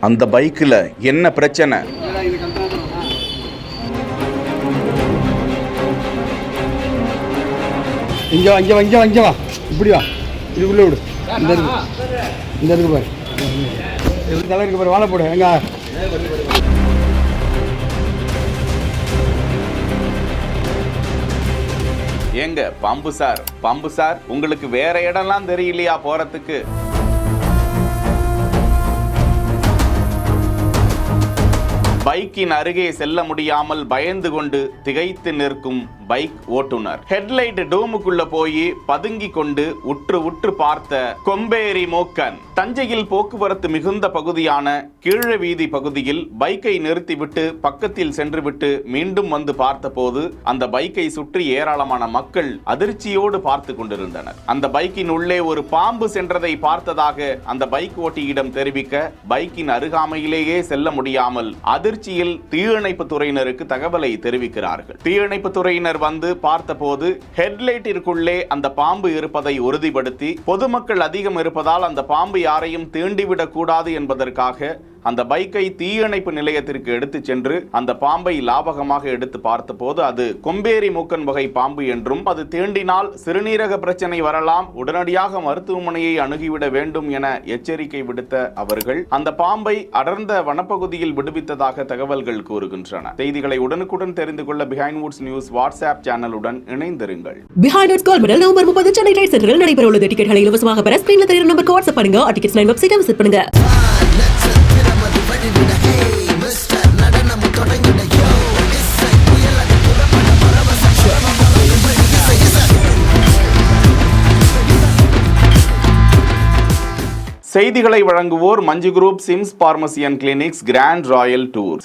அந்த பைக்கில் என்ன பிரச்சனை? இங்கே வா இப்படி வா, இதுக்குள்ளே விடு. இந்த இருக்கு பாரு, தலை இருக்கு பாரு, வாழை போடு. எங்க ஏங்க பாம்பு சார், உங்களுக்கு வேற இடம்லாம் தெரியலையா போறதுக்கு? பைக்கின் அருகே செல்ல முடியாமல் பயந்து கொண்டு திகைத்து நிற்கும் பைக் ஓட்டுநர். ஹெட்லைட் டூமுக்குள்ள போய் பதுங்கி கொண்டு உற்று பார்த்த கொம்பேரி மூக்கன். தஞ்சையில் போக்குவரத்து மிகுந்த பகுதியான கீழ வீதி பகுதியில் பைக்கை நிறுத்திவிட்டு பக்கத்தில் சென்றுவிட்டு மீண்டும் வந்து பார்த்தபோது அந்த பைக்கை சுற்றி ஏராளமான மக்கள் அதிர்ச்சியோடு பார்த்து கொண்டிருந்தனர். அந்த பைக்கின் உள்ளே ஒரு பாம்பு சென்றதை பார்த்ததாக அந்த பைக் ஓட்டியிடம் தெரிவிக்க பைக்கின் அருகாமையிலேயே செல்ல முடியாமல் அதிர்ச்சியில் தீயணைப்பு துறையினருக்கு தகவலை தெரிவிக்கிறார்கள். தீயணைப்பு துறையினர் வந்து பார்த்தபோது ஹெட்லைட்டிற்குள்ளே அந்த பாம்பு இருப்பதை உறுதிப்படுத்தி பொதுமக்கள் அதிகம் இருப்பதால் அந்த பாம்பு யாரையும் தீண்டிவிடக் கூடாது என்பதற்காக அந்த பைக்கை தீயணைப்பு நிலையத்திற்கு எடுத்து சென்று அந்த பாம்பை லாபகமாக எடுத்து பார்த்தபோது அது கொம்பேரி மூக்கன் வகை பாம்பு என்றும் அது தீண்டினால் சிறுநீரக பிரச்சனை வரலாம், உடனடியாக மருத்துவமனையை அணுகிவிட வேண்டும் என எச்சரிக்கை விடுத்த அவர்கள் அந்த பாம்பை அடர்ந்த வனப்பகுதியில் விடுவித்ததாக தகவல்கள் கூறுகின்றன. செய்திகளை உடனுக்குடன் தெரிந்து கொள்ள பிஹைண்ட் வுட்ஸ் நியூஸ் வாட்ஸ்அப் சேனலுடன் இணைந்திருங்கள். பிஹைண்ட் வுட்ஸ் கோல் மெடல் நவம்பர் 30 சென்னை ரைட் சென்டரில் நடைபெற உள்ளது. டிக்கெட்களை இலவசமாக பெற ஸ்கிரீன்ல தெரியுற நம்பருக்கு வாட்ஸ்அப் பண்ணுங்க. டிக்கெட்ஸ் லைன் வெப்சைட்டை விசிட் பண்ணுங்க. செய்திகளை வழங்குவோர் Manju group, SIMS pharmacy and clinics, Grand Royal tour.